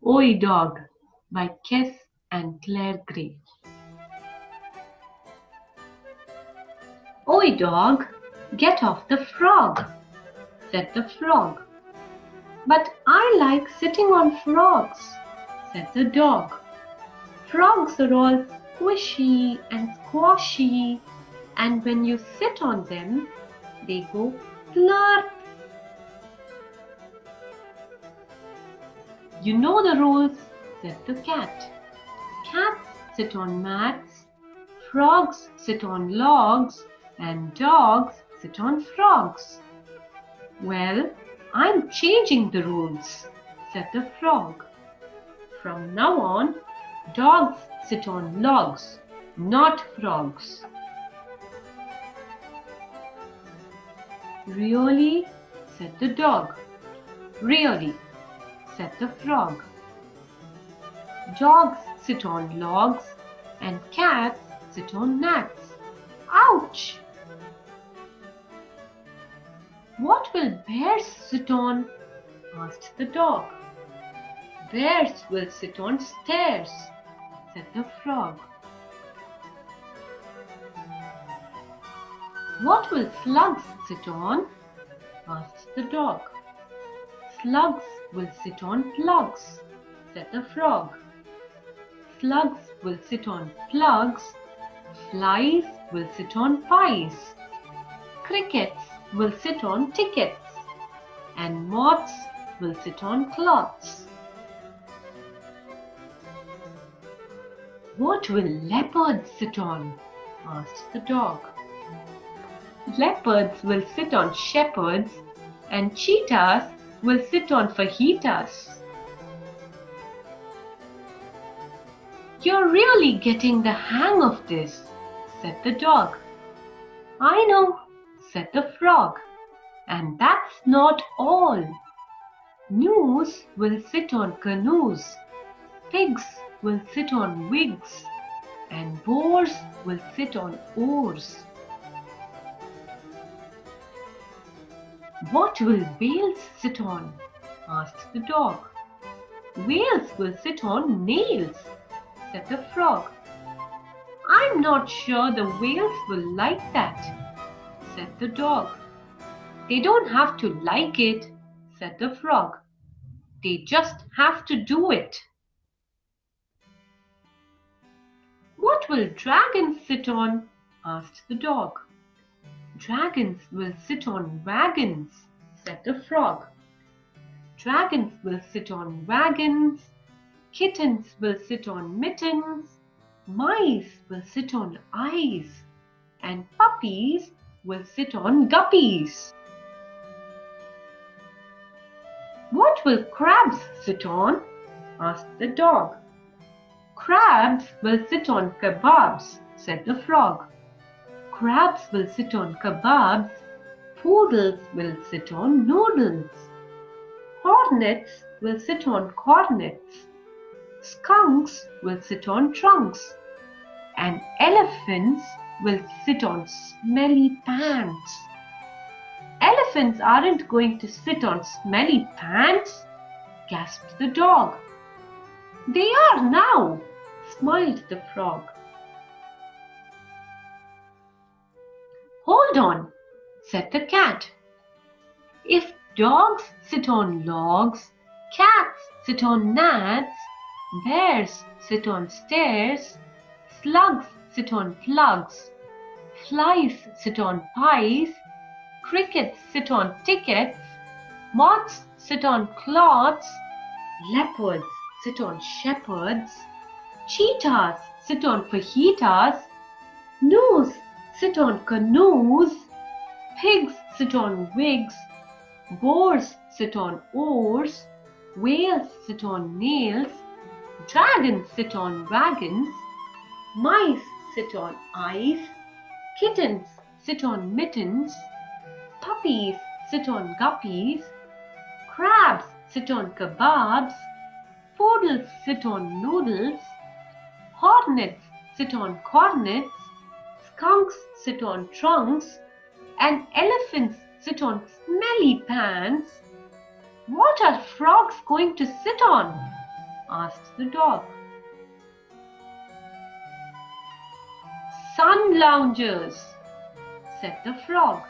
Oi Dog by Kes and Gray. Oi dog, get off the frog, said the frog. But I like sitting on frogs, said the dog. Frogs are all squishy and squashy, and when you sit on them, they go plurp. You know the rules, said the cat. Cats sit on mats, frogs sit on logs, and dogs sit on frogs. Well, I'm changing the rules, said the frog. From now on, dogs sit on logs, not frogs. Really? Said the dog. Really? Said the frog. Dogs sit on logs and cats sit on gnats. Ouch! What will bears sit on? Asked the dog. Bears will sit on stairs, said the frog. What will slugs sit on? Asked the dog. Slugs will sit on plugs, said the frog. Slugs will sit on plugs, flies will sit on pies, crickets will sit on tickets, and moths will sit on cloths. What will leopards sit on? Asked the dog. Leopards will sit on shepherds, and cheetahs will sit on fajitas. You're really getting the hang of this, said the dog. I know, said the frog, and that's not all. Gnus will sit on canoes, pigs will sit on wigs, and boars will sit on oars. What will whales sit on? Asked the dog. Whales will sit on nails, said the frog. I'm not sure the whales will like that, said the dog. They don't have to like it, said the frog. They just have to do it. What will dragons sit on? Asked the dog. Dragons will sit on wagons, said the frog. Dragons will sit on wagons, kittens will sit on mittens, mice will sit on eyes, and puppies will sit on guppies. What will crabs sit on? Asked the dog. Crabs will sit on kebabs, said the frog. Crabs will sit on kebabs, poodles will sit on noodles, hornets will sit on cornets, skunks will sit on trunks, and elephants will sit on smelly pants. Elephants aren't going to sit on smelly pants, gasped the dog. They are now, smiled the frog. Hold on, said the cat. If dogs sit on logs, cats sit on gnats, bears sit on stairs, slugs sit on plugs, flies sit on pies, crickets sit on tickets, moths sit on cloths, leopards sit on shepherds, cheetahs sit on fajitas, gnus sit on canoes, pigs sit on wigs, boars sit on oars, whales sit on nails, dragons sit on wagons, mice sit on eyes, kittens sit on mittens, puppies sit on guppies, crabs sit on kebabs, poodles sit on noodles, hornets sit on cornets, skunks sit on trunks, and elephants sit on smelly pants. What are frogs going to sit on? asked the dog. Sun loungers, said the frog.